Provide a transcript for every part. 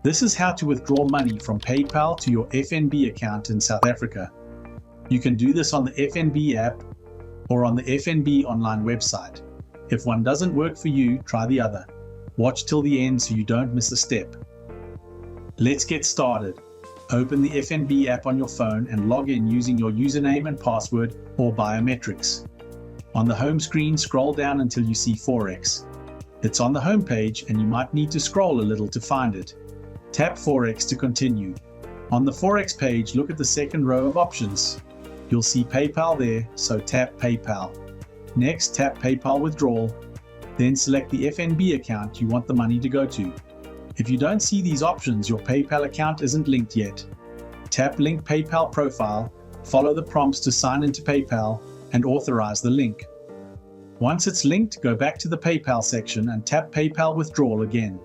This is how to withdraw money from PayPal to your FNB account in South Africa. You can do this on the FNB app or on the FNB online website. If one doesn't work for you, try the other. Watch till the end so you don't miss a step. Let's get started. Open the FNB app on your phone and log in using your username and password or biometrics. On the home screen, scroll down until you see Forex. It's on the home page and you might need to scroll a little to find it. Tap Forex to continue. On the Forex page, look at the second row of options. You'll see PayPal there, so tap PayPal. Next, tap PayPal withdrawal. Then select the FNB account you want the money to go to. If you don't see these options, your PayPal account isn't linked yet. Tap Link PayPal Profile, follow the prompts to sign into PayPal, and authorize the link. Once it's linked, go back to the PayPal section and tap PayPal Withdrawal again.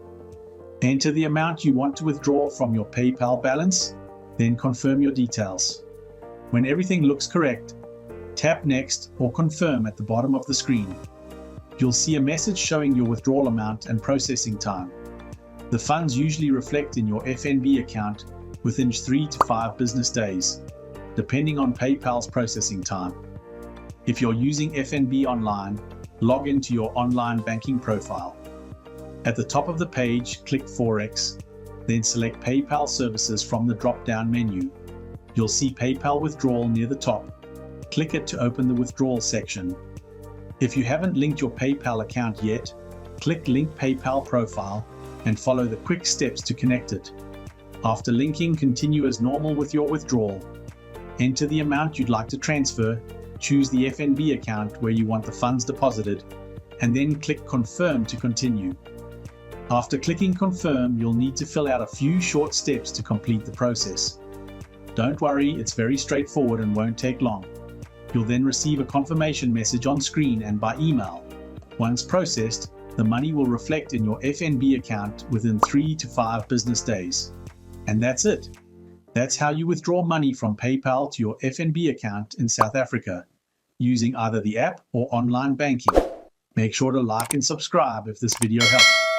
Enter the amount you want to withdraw from your PayPal balance, then confirm your details. When everything looks correct, tap Next or Confirm at the bottom of the screen. You'll see a message showing your withdrawal amount and processing time. The funds usually reflect in your FNB account within 3 to 5 business days, depending on PayPal's processing time. If you're using FNB online, log into your online banking profile. At the top of the page, click Forex, then select PayPal Services from the drop-down menu. You'll see PayPal Withdrawal near the top. Click it to open the withdrawal section. If you haven't linked your PayPal account yet, click Link PayPal Profile and follow the quick steps to connect it. After linking, continue as normal with your withdrawal. Enter the amount you'd like to transfer, choose the FNB account where you want the funds deposited, and then click Confirm to continue. After clicking Confirm, you'll need to fill out a few short steps to complete the process. Don't worry, it's very straightforward and won't take long. You'll then receive a confirmation message on screen and by email. Once processed, the money will reflect in your FNB account within 3 to 5 business days. And that's it. That's how you withdraw money from PayPal to your FNB account in South Africa, using either the app or online banking. Make sure to like and subscribe if this video helped.